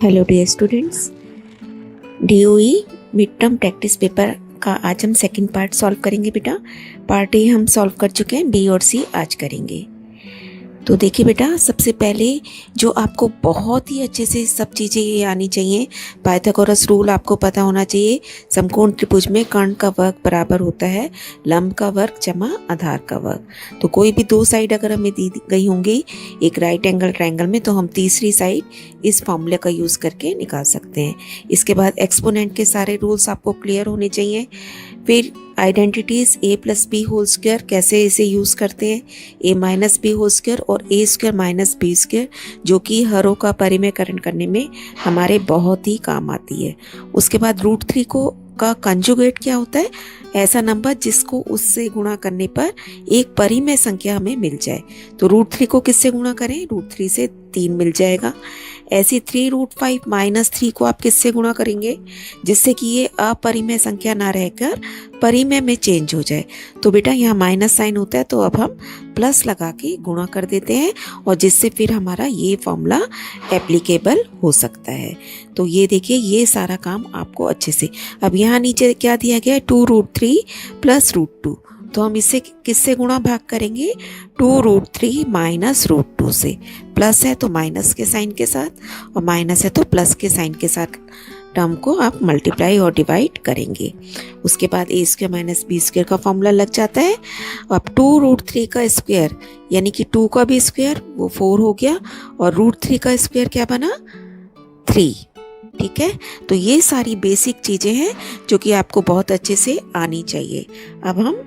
Hello dear students, DOE mid term practice paper का आज हम सेकंड पार्ट सॉल्व करेंगे बेटा। पार्ट ए हम सॉल्व कर चुके हैं, बी और सी आज करेंगे। तो देखिए बेटा, सबसे पहले जो आपको बहुत ही अच्छे से सब चीज़ें ये आनी चाहिए, पाइथागोरस रूल आपको पता होना चाहिए। समकोण त्रिभुज में कर्ण का वर्ग बराबर होता है लंब का वर्ग जमा आधार का वर्ग। तो कोई भी दो साइड अगर हमें दी गई होंगी एक राइट एंगल ट्रायंगल में, तो हम तीसरी साइड इस फॉर्मूले का यूज़ करके निकाल सकते हैं। इसके बाद एक्सपोनेंट के सारे रूल्स आपको क्लियर होने चाहिए। फिर आइडेंटिटीज ए प्लस बी होल स्क्वायर कैसे इसे यूज़ करते हैं, ए माइनस बी होल स्क्वायर और ए स्क्वायर माइनस बी स्क्वायर, जो कि हरों का परिमेयकरण करने में हमारे बहुत ही काम आती है। उसके बाद √3 को का कंजुगेट क्या होता है, ऐसा नंबर जिसको उससे गुणा करने पर एक परिमेय संख्या हमें मिल जाए। तो √3 को किससे गुणा करें, √3 से 3 मिल जाएगा। ऐसे 3√5 माइनस 3 को आप किससे गुणा करेंगे, जिससे कि ये अपरिमेय संख्या ना रहकर परिमेय में चेंज हो जाए। तो बेटा यहाँ माइनस साइन होता है, तो अब हम प्लस लगा के गुणा कर देते हैं, और जिससे फिर हमारा ये फॉर्मूला एप्लीकेबल हो सकता है। तो ये देखिए, ये सारा काम आपको अच्छे से। अब यहाँ नीचे क्या दिया गया है, 2√3 प्लस √2। तो हम इसे किससे गुणा भाग करेंगे, 2√3 माइनस √2 से। प्लस है तो माइनस के साइन के साथ, और माइनस है तो प्लस के साइन के साथ टर्म को आप मल्टीप्लाई और डिवाइड करेंगे। उसके बाद ए स्क्वायर माइनस बी स्क्वायर का फॉर्मूला लग जाता है। अब 2√3 का स्क्वायर यानी कि 2 का भी स्क्वायर वो 4 हो गया, और √3 का स्क्वायर क्या बना, 3। ठीक है, तो ये सारी बेसिक चीज़ें हैं जो कि आपको बहुत अच्छे से आनी चाहिए। अब हम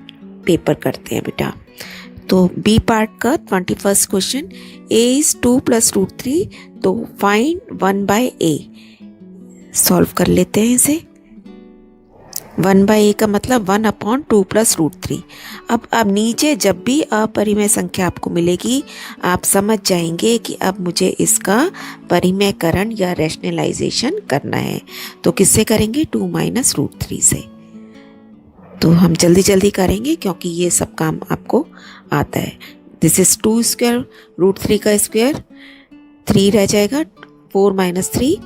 पेपर करते हैं बेटा। तो बी पार्ट का 21st question, A is 2 plus √3, तो फाइंड 1/a। सॉल्व कर लेते हैं इसे। 1/a का मतलब 1/2 प्लस √3। अब नीचे जब भी अपरिमेय संख्या आपको मिलेगी, आप समझ जाएंगे कि अब मुझे इसका परिमेयकरण या रैशनलाइजेशन करना है। तो किससे करेंगे, 2 माइनस √3 से। तो हम जल्दी जल्दी करेंगे क्योंकि ये सब काम आपको आता है। दिस इज 2 स्क्वायर, √3 का स्क्वायर 3 रह जाएगा, 4 माइनस 3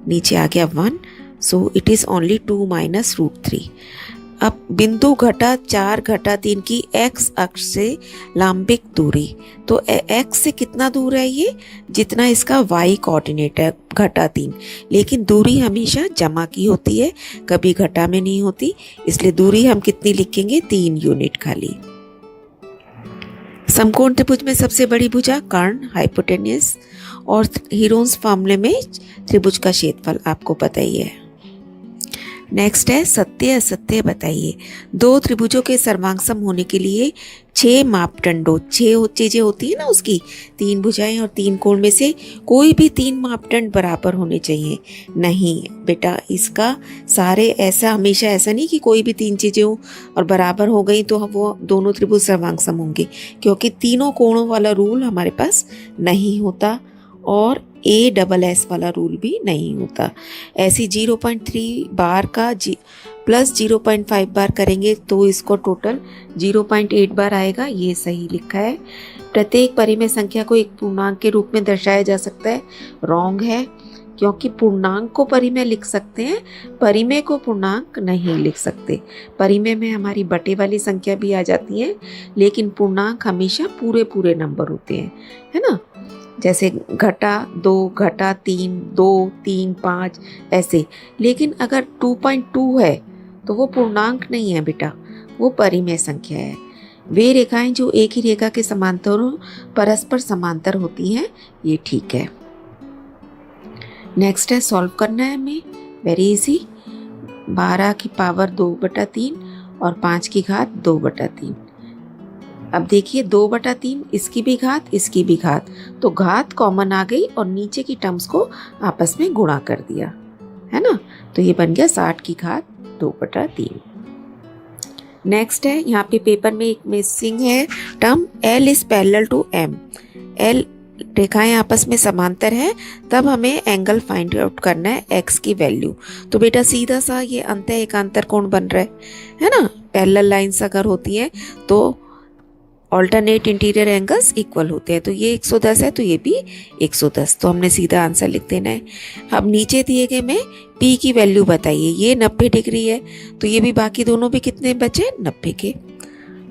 नीचे आ गया 1, so it is only 2 minus √3। अब बिंदु घटा 4 घटा 3 की x अक्ष से लंबिक दूरी, तो x से कितना दूर है ये, जितना इसका y कोऑर्डिनेट है घटा 3। लेकिन दूरी हमेशा जमा की होती है, कभी घटा में नहीं होती, इसलिए दूरी हम कितनी लिखेंगे, 3 यूनिट खाली। समकोण त्रिभुज में सबसे बड़ी भुजा कर्ण हाइपोटेन्यूस, और हीरोन्स फॉर्मूले में त्रिभुज का क्षेत्रफल आपको पता ही है। नेक्स्ट है सत्य असत्य बताइए। दो त्रिभुजों के सर्वांग होने के लिए 6 मापदंडों, 6 चीजें होती है ना उसकी, 3 भुजाएं और 3 कोण में से कोई भी 3 मापदंड बराबर होने चाहिए। नहीं बेटा, इसका सारे ऐसा हमेशा ऐसा नहीं कि कोई भी 3 चीजें हो और बराबर हो गई तो वो दोनों त्रिभुज सर्वांग होंगे, क्योंकि तीनों कोणों वाला रूल हमारे पास नहीं होता, और ASS वाला रूल भी नहीं होता। ऐसी 0.3 बार का प्लस 0.5 बार करेंगे तो इसको टोटल 0.8 बार आएगा, ये सही लिखा है। प्रत्येक परिमेय संख्या को एक पूर्णांक के रूप में दर्शाया जा सकता है, रॉन्ग है, क्योंकि पूर्णांक को परिमेय लिख सकते हैं, परिमेय को पूर्णांक नहीं लिख सकते। परिमेय में हमारी बटे वाली संख्या भी आ जाती है, लेकिन पूर्णांक हमेशा पूरे पूरे नंबर होते हैं, है ना। जैसे घटा 2, घटा 3, 2, 3, 5 ऐसे। लेकिन अगर 2.2 है तो वो पूर्णांक नहीं है बेटा, वो परिमेय संख्या है। वे रेखाएं जो एक ही रेखा के समांतर परस्पर समांतर होती हैं, ये ठीक है। नेक्स्ट है सॉल्व करना है हमें, वेरी इजी। 12 की पावर 2/3 और 5 की घात 2/3। अब देखिए 2/3, इसकी भी घात इसकी भी घात, तो घात कॉमन आ गई और नीचे की टर्म्स को आपस में गुणा कर दिया, है ना। तो ये बन गया 60 की घात 2/3। नेक्स्ट है, यहाँ पे पेपर में एक मिसिंग है term, L is parallel to M। L रेखाएं आपस में समांतर है, तब हमें एंगल फाइंड आउट करना है x की वैल्यू। तो बेटा सीधा सा ये अंतः एकांतर कोण बन रहा है ना। पैरेलल लाइंस अगर होती हैं तो ऑल्टरनेट इंटीरियर एंगल्स इक्वल होते हैं, तो ये 110 है तो ये भी 110, तो हमने सीधा आंसर लिख देना है। अब नीचे दिए गए में P की वैल्यू बताइए, ये 90 डिग्री है तो ये भी बाकी दोनों भी कितने बचे 90 के,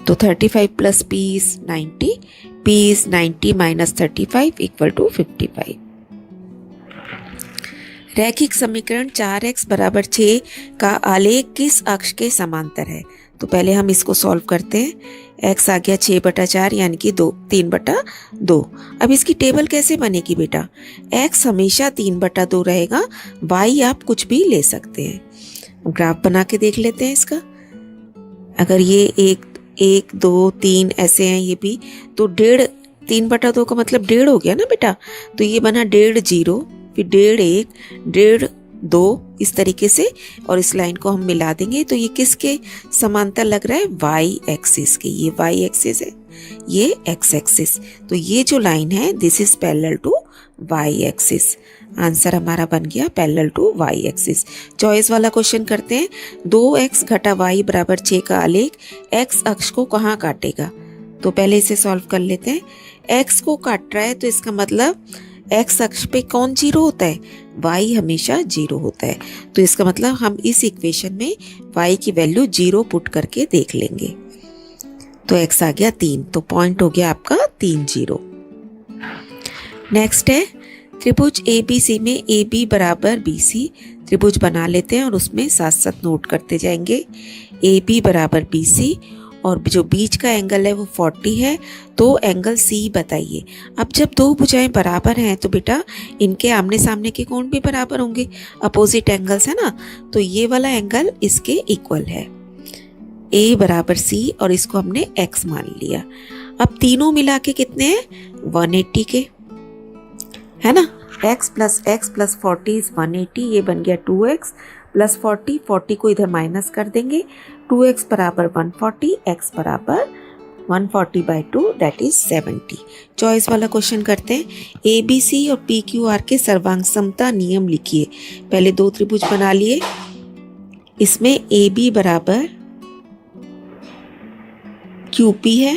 तो 35 plus P is 90, P is 90 minus 35 equal to 55। रैखिक समीकरण 4x बराबर 6 का आलेख किस अक्ष के समांतर है? तो पहले हम इसको सॉल्व करते हैं। x आ गया 6/4 यानी कि 3/2। अब इसकी टेबल कैसे बनेगी बेटा? x हमेशा 3/2 रहेगा, y आप कुछ भी ले सकते हैं। ग्राफ बना के देख लेते हैं इसका। अगर ये 1 2 3 ऐसे हैं ये भी, तो 1.5 3/2 का मतलब 1.5 हो गया ना बेटा, तो ये बना 1.5 0, फिर 1.5 1 1.5 2 इस तरीके से, और इस लाइन को हम मिला देंगे तो ये किसके समांतर लग रहा है? वाई एक्सिस के। ये वाई एक्सिस है, ये एक्स एक्सिस, तो ये जो लाइन है this is parallel to Y axis. Answer हमारा बन गया parallel to Y axis. Choice वाला क्वेश्चन करते हैं। 2x घटा y बराबर 6 का आलेख x अक्ष को कहाँ काटेगा? तो पहले इसे सॉल्व कर लेते हैं। x को काट रहा है तो इसका मतलब x अक्ष पे कौन जीरो होता है? y हमेशा जीरो होता है, तो इसका मतलब हम इस इक्वेशन में y की वैल्यू 0 पुट करके देख लेंगे। तो x आ गया 3, तो पॉइंट हो गया आपका 3 0। नेक्स्ट है त्रिभुज ABC में AB बराबर BC त्रिभुज बना लेते हैं और उसमें साथ साथ नोट करते जाएंगे। AB बराबर BC और जो बीच का एंगल है वो 40 है, तो एंगल C बताइए। अब जब दो भुजाएं बराबर हैं तो बेटा इनके आमने सामने के कोण भी बराबर होंगे, अपोजिट एंगल्स है ना, तो ये वाला एंगल इसके इक्वल है। A बराबर C और इसको हमने X मान लिया। अब तीनों मिला के कितने हैं? 180 के, है ना। x प्लस 40 इज 180, ये बन गया 2x प्लस 40 को इधर माइनस कर देंगे, 2x बराबर 140, x बराबर 140/2 दैट इज 70। चॉइस वाला क्वेश्चन करते हैं। ABC और PQR के सर्वांग समता नियम लिखिए। पहले दो त्रिभुज बना लिए, इसमें AB बराबर QP है,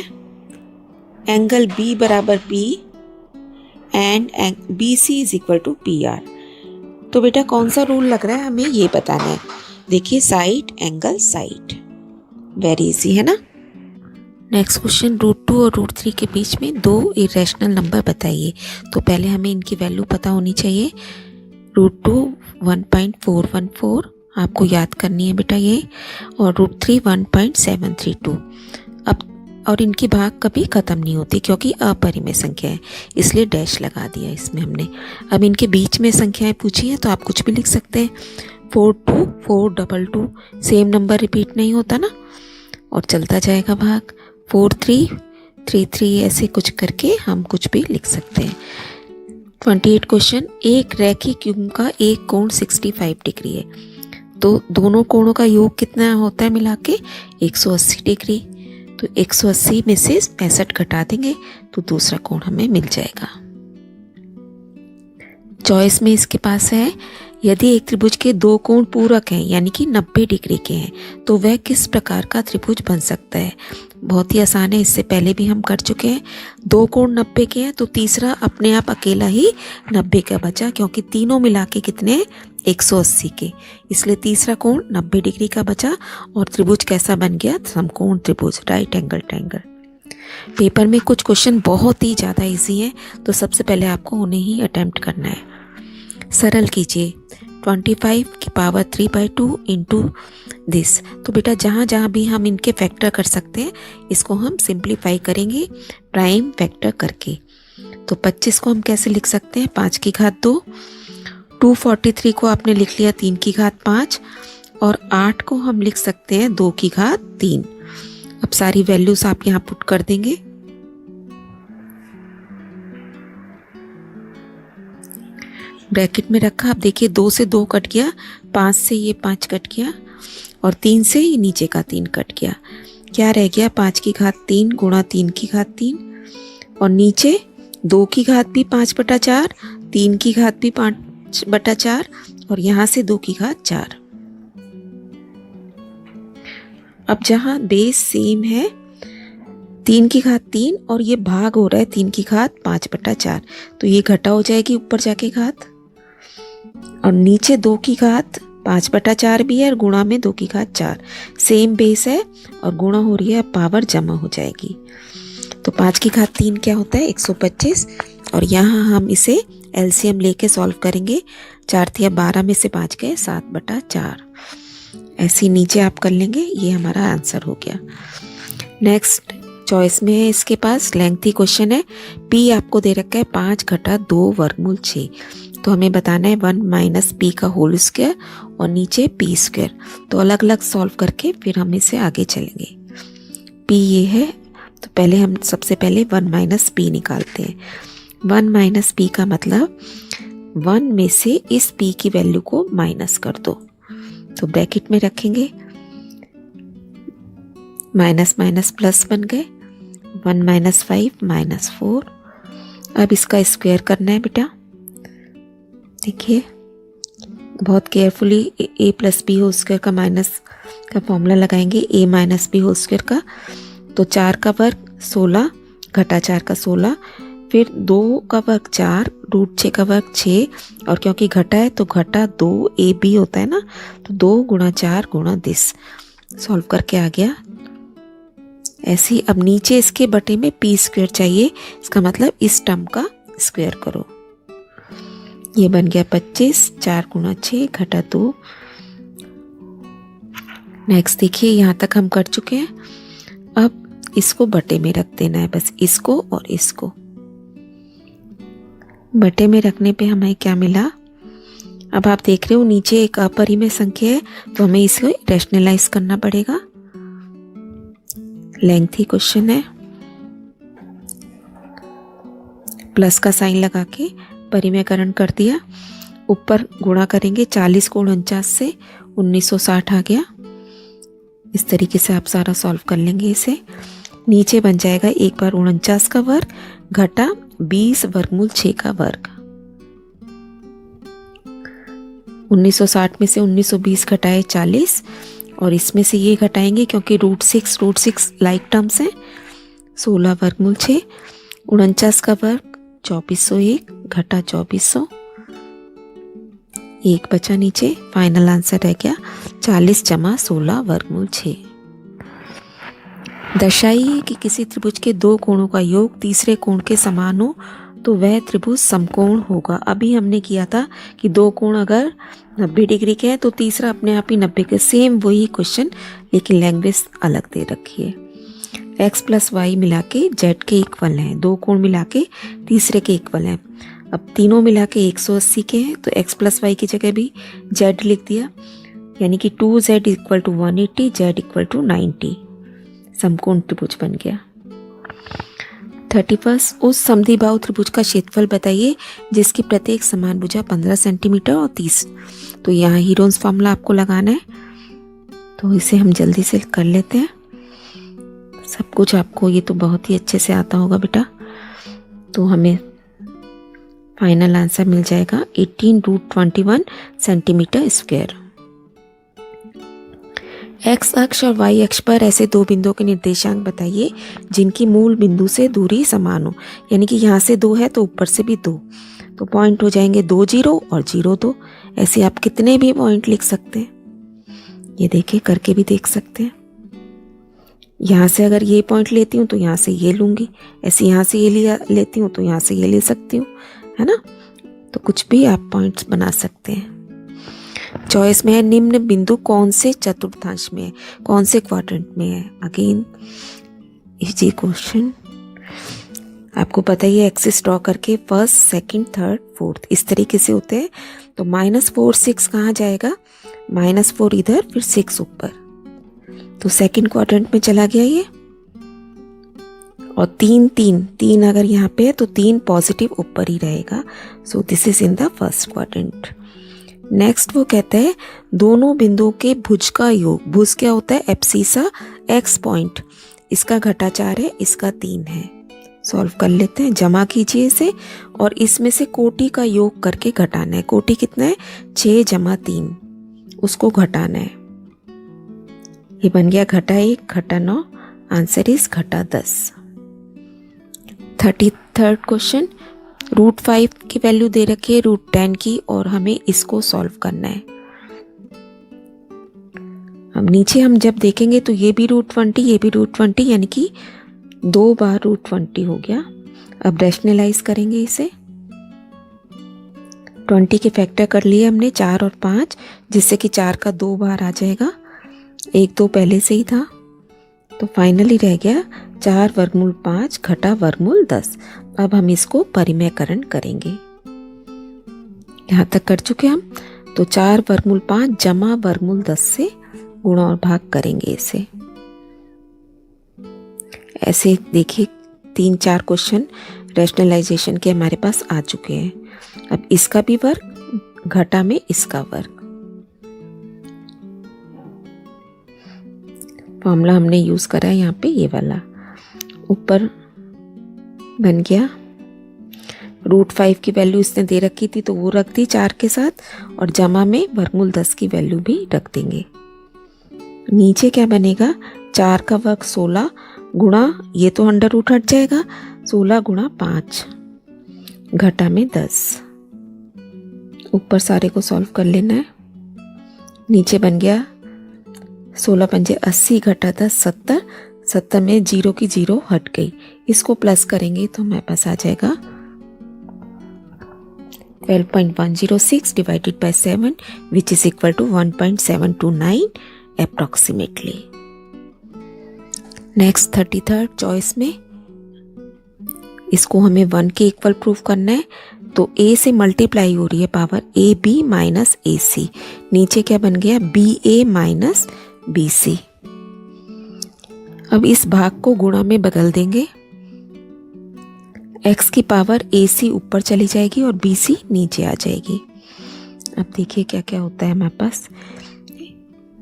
एंगल B बराबर P and BC is equal to PR। तो बेटा कौन सा रूल लग रहा है हमें ये बताना है। देखिए side angle side, very easy है ना। नेक्स्ट क्वेश्चन, √2 और √3 के बीच में दो इरेशनल नंबर बताइए। तो पहले हमें इनकी वैल्यू पता होनी चाहिए। √2 1.414 आपको याद करनी है बेटा ये, और √3 1.732। अब और इनकी भाग कभी ख़त्म नहीं होती क्योंकि अपरिमेय संख्या है, इसलिए डैश लगा दिया इसमें हमने। अब इनके बीच में संख्याएं पूछी हैं तो आप कुछ भी लिख सकते हैं। 42 422 सेम नंबर रिपीट नहीं होता ना, और चलता जाएगा भाग। 43 33 ऐसे कुछ करके हम कुछ भी लिख सकते हैं। 28 क्वेश्चन, एक रैखिक युग्म का एक कोण 65 डिग्री है, तो दोनों कोणों का योग कितना होता है मिला के? 180 डिग्री। तो 180 में से 65 घटा देंगे तो दूसरा कोण हमें मिल जाएगा। चॉइस में इसके पास है, यदि एक त्रिभुज के दो कोण पूरक हैं यानी कि 90 डिग्री के हैं तो वह किस प्रकार का त्रिभुज बन सकता है? बहुत ही आसान है, इससे पहले भी हम कर चुके हैं। दो कोण 90 के हैं तो तीसरा अपने आप अकेला ही 90 का बचा, क्योंकि तीनों मिला के कितने 180 के, इसलिए तीसरा कोण 90 डिग्री का बचा और त्रिभुज कैसा बन गया? समकोण त्रिभुज, राइट एंगल ट्रायंगल। पेपर में कुछ क्वेश्चन बहुत ही ज़्यादा इजी हैं, तो सबसे पहले आपको उन्हें ही अटेम्प्ट करना है। सरल कीजिए 25 की पावर 3/2 इंटू दिस। तो बेटा जहाँ जहाँ भी हम इनके फैक्टर कर सकते हैं इसको हम सिंप्लीफाई करेंगे प्राइम फैक्टर करके। तो 25 को हम कैसे लिख सकते हैं? 5 की घात 2। 243 को आपने लिख लिया 3 की घात 5, और 8 को हम लिख सकते हैं 2 की घात 3। अब सारी वैल्यूज आप यहाँ पुट कर देंगे। ब्रैकेट में रखा। अब देखिए 2 से 2 कट गया, 5 से ये 5 कट गया, और 3 से ये नीचे का 3 कट गया। क्या रह गया? 5 की घात 3 गुणा 3 की घात 3, और नीचे 2 की घात भी 5/4, 3 की घात भी 5/4, और यहाँ से 2 की घात 4। अब जहाँ बेस सेम है 3 की घात 3 और ये भाग हो रहा है 3 की घात 5/4, तो ये घटा हो जाएगी ऊपर जाके घात, और नीचे 2 की घात 5/4 भी है और गुणा में 2 की घात 4, सेम बेस है और गुणा हो रही है, पावर जमा हो जाएगी। तो 5 की घात 3 क्या होता है 125, और यहाँ हम इसे एलसीएम लेके सॉल्व करेंगे। 4 तिया 12 में से 5 गए 7/4, ऐसे नीचे आप कर लेंगे, ये हमारा आंसर हो गया। नेक्स्ट चॉइस में है इसके पास लेंथी क्वेश्चन है। पी आपको दे रखा है 5 घटा 2 वर्गमूल 6, तो हमें बताना है 1 माइनस पी का होल स्क्वायर और नीचे पी स्क्वायर, तो अलग अलग सॉल्व करके फिर हम इसे आगे चलेंगे। पी ये है, तो पहले हम सबसे पहले 1 माइनस पी निकालते हैं। 1 माइनस पी का मतलब 1 में से इस पी की वैल्यू को माइनस कर दो, तो ब्रैकेट में रखेंगे, माइनस माइनस प्लस बन गए, 1 माइनस 5 माइनस 4। अब इसका स्क्वायर करना है बेटा, देखिए बहुत केयरफुली ए प्लस बी होल स्क्वायर का माइनस का फॉर्मूला लगाएंगे, ए माइनस बी होल स्क्वायर का, तो 4 का वर्ग 16 घटा 4 का 16, फिर 2 का वर्ग 4 रूट 6 का वर्ग 6, और क्योंकि घटा है तो घटा 2 ए बी होता है ना, तो 2 गुणा 4 गुणा 10, सॉल्व करके आ गया। ऐसे ही अब नीचे इसके बटे में पी स्क्वायर चाहिए, इसका मतलब इस टर्म का स्क्वायर करो, ये बन गया 25, 4 गुणा 6 घटा 2। नेक्स्ट देखिए यहाँ तक हम कर चुके हैं, अब इसको बटे में रख देना है, बस इसको और इसको बटे में रखने पे हमें क्या मिला। अब आप देख रहे हो नीचे एक अपरिमेय संख्या है, तो हमें इसे रैशनलाइज करना पड़ेगा। लेंथी क्वेश्चन है, प्लस का साइन लगा के परिमेयकरण कर दिया, ऊपर गुणा करेंगे 40 को 49 से 1960 आ गया। इस तरीके से आप सारा सॉल्व कर लेंगे इसे। नीचे बन जाएगा 1 बार 49 का वर्ग घटा 20 वर्गमूल 6 का वर्ग। 1960 में से 1920 घटाए 40, और इसमें से ये घटाएंगे क्योंकि रूट 6 लाइक टर्म्स हैं। 16 वर्गमूल 6, 49 का वर्ग 2401 घटा 2400, 1 बचा नीचे, फाइनल आंसर रह गया 40 जमा 16 वर्गमूल 6। दर्शाइए कि किसी त्रिभुज के 2 कोणों का योग तीसरे कोण के समान हो तो वह त्रिभुज समकोण होगा। अभी हमने किया था कि 2 कोण अगर 90 डिग्री के हैं तो तीसरा अपने आप ही 90 के, सेम वही क्वेश्चन लेकिन लैंग्वेज अलग दे रखी है। x प्लस वाई मिला के जेड के इक्वल हैं, 2 कोण मिला के तीसरे के इक्वल हैं। अब तीनों मिला के 180 के हैं, तो x प्लस वाई की जगह भी z लिख दिया, यानी कि 2z equal to 180, z equal to 90, समकोण त्रिभुज बन गया। 31 उस समद्विबाहु त्रिभुज का क्षेत्रफल बताइए जिसकी प्रत्येक समान भुजा 15 सेंटीमीटर और 30। तो यहाँ हीरोन्स फॉर्मूला आपको लगाना है, तो इसे हम जल्दी से कर लेते हैं। सब कुछ आपको ये तो बहुत ही अच्छे से आता होगा बेटा, तो हमें फाइनल आंसर मिल जाएगा 18√21 सेंटीमीटर स्क्वायर। एक्स अक्ष और वाई अक्ष पर ऐसे 2 बिंदुओं के निर्देशांक बताइए जिनकी मूल बिंदु से दूरी समान हो, यानी कि यहाँ से 2 है तो ऊपर से भी 2, तो पॉइंट हो जाएंगे 2 0 और 0 2। ऐसे आप कितने भी पॉइंट लिख सकते हैं, ये देखिए करके भी देख सकते हैं। यहाँ से अगर ये पॉइंट लेती हूँ तो यहाँ से ये लूँगी, ऐसे यहाँ से ये लेती हूँ तो यहाँ से ये ले सकती हूँ, है ना। तो कुछ भी आप पॉइंट्स बना सकते हैं। चॉइस में है निम्न बिंदु कौन से चतुर्थांश में है, कौन से क्वाड्रेंट में है। अगेन इजी क्वेश्चन, आपको पता ही है एक्सिस ड्रॉ करके फर्स्ट सेकंड थर्ड फोर्थ इस तरीके से होते हैं। तो -4 6 कहाँ जाएगा, -4 इधर फिर 6 ऊपर, तो सेकंड क्वाड्रेंट में चला गया ये। और 3 अगर यहाँ पे है तो 3 पॉजिटिव ऊपर ही रहेगा, so this is in the first quadrant. Next वो कहता है दोनों बिंदुओं के भुज का योग। भुज क्या होता है, एब्सिसा एक्स पॉइंट, इसका घटा 4 है, इसका 3 है। सॉल्व कर लेते हैं, जमा कीजिए इसे और इसमें से कोटि का योग करके घटाना है। कोटि कितना है, 6 जमा 3, उसको घटाना है। ये बन गया घटा 1 घटा 9, आंसर इज घटा 10। 33rd क्वेश्चन, √5 की वैल्यू दे रखी है √10 की और हमें इसको सॉल्व करना है। अब नीचे हम जब देखेंगे तो ये भी √20, ये भी √20, यानी कि 2 बार √20 हो गया। अब रैशनलाइज करेंगे इसे। 20 के फैक्टर कर लिए हमने 4 और 5, जिससे कि 4 का 2 बार आ जाएगा, 1 2 पहले से ही था, तो फाइनली रह गया 4 वर्गमूल 5 घटा वर्गमूल 10। अब हम इसको परिमेयकरण करेंगे। यहाँ तक कर चुके हम, तो 4 वर्गमूल 5 जमा वर्गमूल 10 से गुणा और भाग करेंगे इसे। ऐसे देखिए 3-4 क्वेश्चन रैशनलाइजेशन के हमारे पास आ चुके हैं। अब इसका भी वर्ग घटा में इसका वर्ग। फॉर्मूला हमने यूज करा है यहाँ पे ये वाला। ऊपर बन गया √5 की वैल्यू इसने दे रखी थी तो वो रख दी 4 के साथ, और जमा में वर्गमूल 10 की वैल्यू भी रख देंगे। नीचे क्या बनेगा, 4 का वर्ग 16 गुणा, ये तो अंडर रूट हट जाएगा, 16 गुणा 5 घटा में 10। ऊपर सारे को सॉल्व कर लेना है। नीचे बन गया 16 पंजे 80 घटा 10 70, 70 में 0 की 0 हट गई। इसको प्लस करेंगे तो हमारे पास आ जाएगा 12.106 divided by 7 which is equal to 1.729 approximately. Next 33rd choice में इसको हमें 1 के इक्वल प्रूव करना है, तो a से मल्टीप्लाई हो रही है पावर ab माइनस AC। नीचे क्या बन गया, BA माइनस BC। अब इस भाग को गुणा में बदल देंगे। x की पावर AC ऊपर चली जाएगी और BC नीचे आ जाएगी। अब देखिए क्या क्या होता है हमारे पास।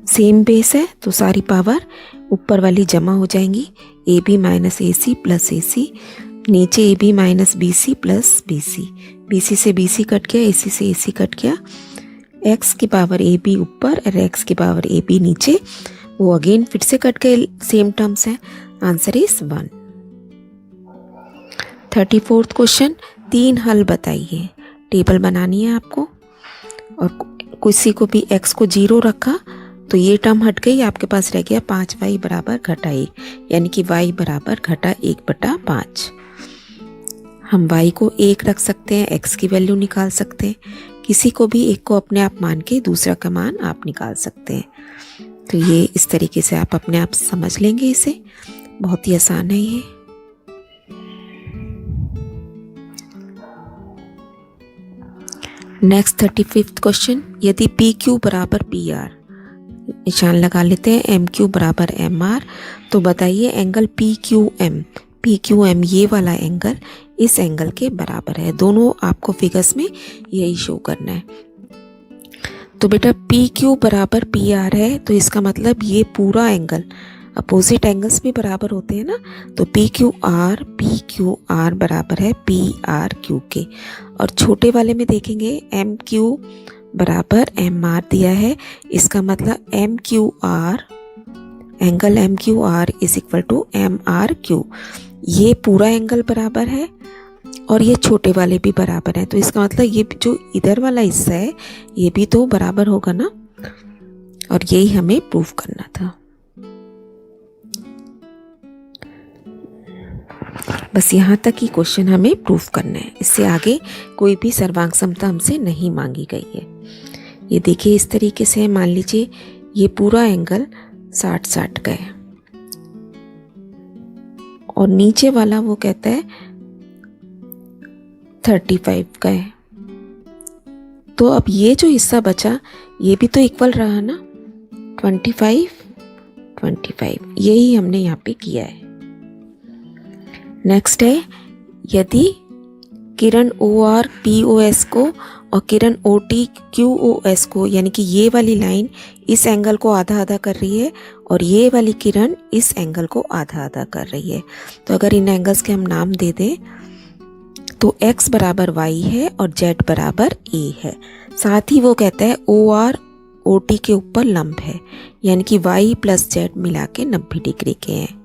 सेम बेस है तो सारी पावर ऊपर वाली जमा हो जाएंगी। AB minus AC plus AC, नीचे AB minus BC plus BC। BC से BC कट गया, AC से AC कट गया। x की पावर AB ऊपर और x की पावर AB नीचे, वो अगेन फिर से कट गए, सेम टर्म्स है। Answer is 1। 34th क्वेश्चन, 3 हल बताइए। टेबल बनानी है आपको, और किसी को भी x को 0 रखा तो ये टर्म हट गई, आपके पास रह गया 5y बराबर घटा 1, यानी कि y बराबर घटा 1/5। हम y को 1 रख सकते हैं, x की वैल्यू निकाल सकते हैं, किसी को भी एक को अपने आप मान के दूसरा का मान आप निकाल सकते हैं। तो ये इस तरीके से आप अपने आप समझ लेंगे इसे, बहुत ही आसान है ये। नेक्स्ट 35th क्वेश्चन, यदि PQ बराबर PR, निशान लगा लेते हैं, MQ बराबर MR, तो बताइए एंगल PQM ये वाला एंगल इस एंगल के बराबर है। दोनों आपको फिगर्स में यही शो करना है। तो बेटा PQ बराबर PR है, तो इसका मतलब ये पूरा एंगल, अपोजिट एंगल्स भी बराबर होते हैं ना, तो PQR बराबर है PRQ के। और छोटे वाले में देखेंगे MQ बराबर MR दिया है, इसका मतलब MQR, angle MQR is equal to MRQ। ये पूरा एंगल बराबर है और ये छोटे वाले भी बराबर हैं, तो इसका मतलब ये जो इधर वाला हिस्सा है ये भी तो बराबर होगा ना, और यही हमें प्रूव करना था। बस यहाँ तक ही क्वेश्चन हमें प्रूव करना है, इससे आगे कोई भी सर्वांग समता हमसे नहीं मांगी गई है। ये देखिए इस तरीके से, मान लीजिए ये पूरा एंगल 60-60 का है और नीचे वाला वो कहता है 35 का है, तो अब ये जो हिस्सा बचा ये भी तो इक्वल रहा ना, 25, यही हमने यहाँ पे किया है। नेक्स्ट है, यदि किरण OR POS को और किरण OT QOS को, यानी कि ये वाली लाइन इस एंगल को आधा आधा कर रही है और ये वाली किरण इस एंगल को आधा आधा कर रही है, तो अगर इन एंगल्स के हम नाम दे दें तो x बराबर y है और z बराबर a है। साथ ही वो कहता है OR OT के ऊपर लंब है, यानी कि y प्लस z मिला के 90 डिग्री के हैं।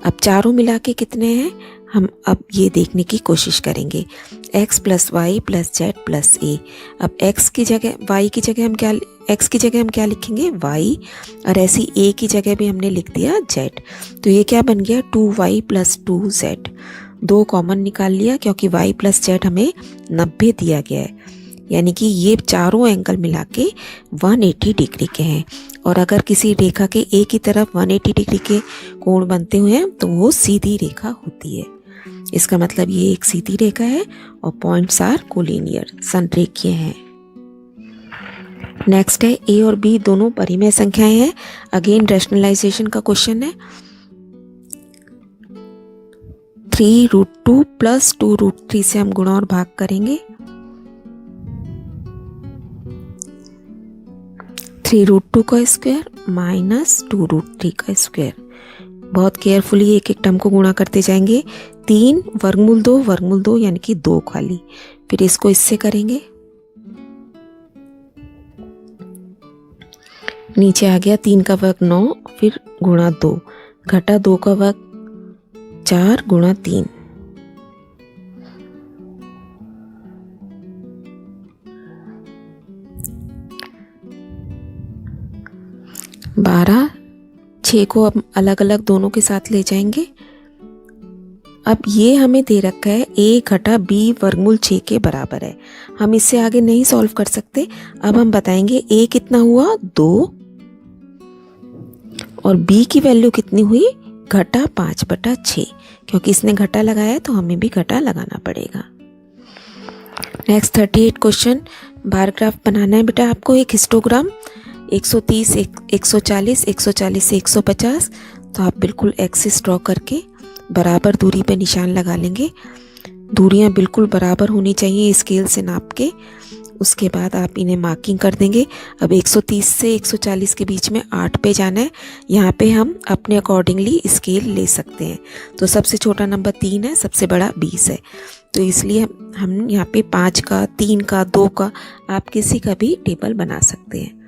अब चारों मिला के कितने हैं हम अब ये देखने की कोशिश करेंगे। x plus y plus z plus a. अब x की जगह y की जगह हम क्या x की जगह हम क्या लिखेंगे y, और ऐसी a की जगह भी हमने लिख दिया z। तो ये क्या बन गया 2y प्लस 2z। 2 कॉमन निकाल लिया क्योंकि y प्लस z हमें 90 दिया गया है, यानी कि ये चारों एंगल मिला के 180 डिग्री के हैं। और अगर किसी रेखा के एक ही तरफ 180 डिग्री के कोण बनते हुए हैं तो वो सीधी रेखा होती है। इसका मतलब ये एक सीधी रेखा है और पॉइंट्स आर कोलिनियर, संरेखीय हैं। नेक्स्ट है ए और बी दोनों परिमेय संख्याएं हैं। अगेन रैशनलाइजेशन का क्वेश्चन है। 3√2 प्लस 2√3 से हम गुणा और भाग करेंगे। 3√2 का स्क्वायर माइनस 2√3 का स्क्वायर। बहुत केयरफुली एक एक टर्म को गुणा करते जाएंगे। 3 वर्गमूल 2 यानी कि 2 खाली, फिर इसको इससे करेंगे, नीचे आ गया 3 का वर्ग 9, फिर गुणा 2 घटा 2 का वर्ग 4 गुणा 3। 12, 6 को अब अलग अलग दोनों के साथ ले जाएंगे। अब ये हमें दे रखा है a घटा b वर्गमूल 6 के बराबर है। हम इससे आगे नहीं सॉल्व कर सकते। अब हम बताएंगे a कितना हुआ 2 और b की वैल्यू कितनी हुई घटा 5/6, क्योंकि इसने घटा लगाया है तो हमें भी घटा लगाना पड़ेगा। नेक्स्ट 38 क्वेश्चन, बार ग्राफ बनाना है बेटा आपको। एक हिस्टोग्राम 130, 140, 140 से 150। तो आप बिल्कुल एक्सिस ड्रॉ करके बराबर दूरी पे निशान लगा लेंगे। दूरियां बिल्कुल बराबर होनी चाहिए स्केल से नाप के। उसके बाद आप इन्हें मार्किंग कर देंगे। अब 130 से 140 के बीच में 8 पे जाना है। यहाँ पे हम अपने अकॉर्डिंगली स्केल ले सकते हैं। तो सबसे छोटा नंबर 3 है, सबसे बड़ा 20 है। तो इसलिए हम यहाँ पे 5 का, 3 का, 2 का आप किसी का भी टेबल बना सकते हैं।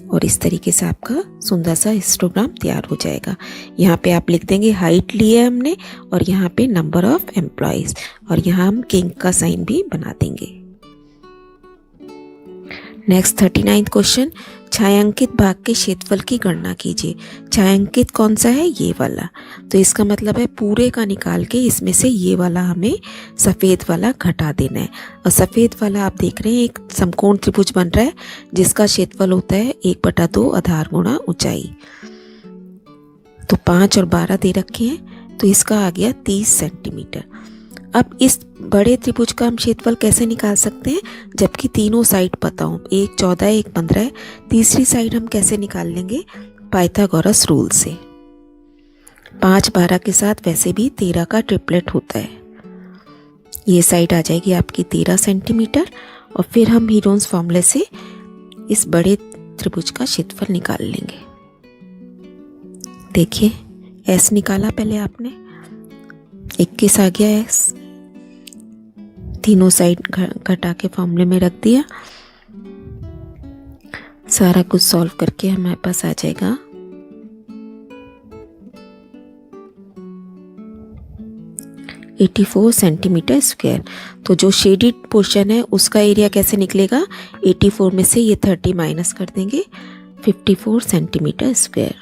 और इस तरीके से आपका सुंदर सा हिस्टोग्राम तैयार हो जाएगा। यहाँ पे आप लिख देंगे हाइट ली है हमने, और यहाँ पे नंबर ऑफ एम्प्लॉयज, और यहाँ हम किंग का साइन भी बना देंगे। नेक्स्ट 39 क्वेश्चन, छायांकित भाग के क्षेत्रफल की गणना कीजिए। छायांकित कौन सा है, ये वाला। तो इसका मतलब है पूरे का निकाल के इसमें से ये वाला हमें सफ़ेद वाला घटा देना है। और सफ़ेद वाला आप देख रहे हैं एक समकोण त्रिभुज बन रहा है जिसका क्षेत्रफल होता है 1/2 आधार गुणा ऊंचाई। तो 5 और 12 दे रखे हैं, तो इसका आ गया 30 सेंटीमीटर। अब इस बड़े त्रिभुज का हम क्षेत्रफल कैसे निकाल सकते हैं, जबकि तीनों साइड पता हो, एक 14 है, एक 15 है। तीसरी साइड हम कैसे निकाल लेंगे, पाइथागोरस रूल से। 5, 12 के साथ वैसे भी 13 का ट्रिपलेट होता है। ये साइड आ जाएगी आपकी 13 सेंटीमीटर। और फिर हम हीरोन्स फॉर्मूले से इस बड़े त्रिभुज का क्षेत्रफल निकाल लेंगे। देखिए एस निकाला पहले आपने, 21 आ गया एस। तीनों साइड घटा के फॉर्मूले में रख दिया। सारा कुछ सॉल्व करके हमारे पास आ जाएगा 84 सेंटीमीटर स्क्वायर। तो जो शेडिड पोर्शन है उसका एरिया कैसे निकलेगा, 84 में से ये 30 माइनस कर देंगे, 54 सेंटीमीटर स्क्वायर।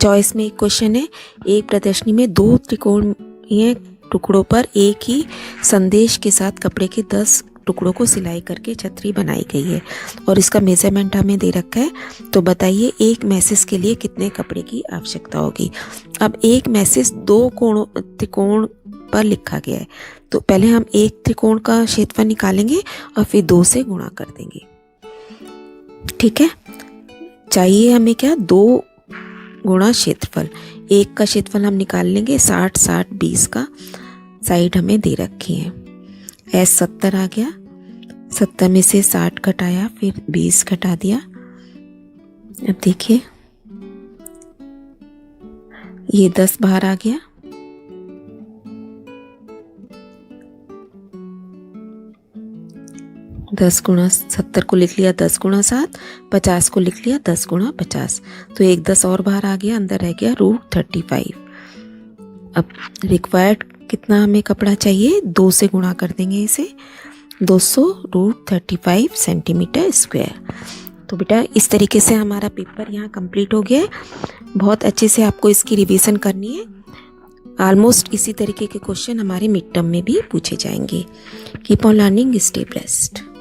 चॉइस में एक क्वेश्चन है, एक प्रदर्शनी में 2 त्रिकोणीय टुकड़ों पर एक ही संदेश के साथ कपड़े के 10 टुकड़ों को सिलाई करके छतरी बनाई गई है और इसका मेजरमेंट हमें दे रखा है। तो बताइए एक मैसेज के लिए कितने कपड़े की आवश्यकता होगी। अब एक मैसेज 2 त्रिकोण पर लिखा गया है, तो पहले हम एक त्रिकोण का क्षेत्रफल निकालेंगे और फिर 2 से गुणा कर देंगे। ठीक है, चाहिए हमें क्या, 2 गुणा क्षेत्रफल। एक का क्षेत्रफल हम निकाल लेंगे 60, 60, 20 का साइड हमें दे रखी है। एस 70 आ गया, 70 में से 60 घटाया, फिर 20 घटा दिया। अब देखिए ये 10 बाहर आ गया, दस गुणा 70 को लिख लिया 10 गुणा 7, 50 को लिख लिया 10 गुणा 50। तो एक 10 और बाहर आ गया, अंदर रह गया √35। अब रिक्वायर्ड कितना हमें कपड़ा चाहिए, 2 से गुणा कर देंगे इसे, 200√35 सेंटीमीटर स्क्वायर। तो बेटा इस तरीके से हमारा पेपर यहाँ कंप्लीट हो गया है। बहुत अच्छे से आपको इसकी रिवीजन करनी है। ऑलमोस्ट इसी तरीके के क्वेश्चन हमारे मिड टर्म में भी पूछे जाएंगे। Keep on learning, stay blessed.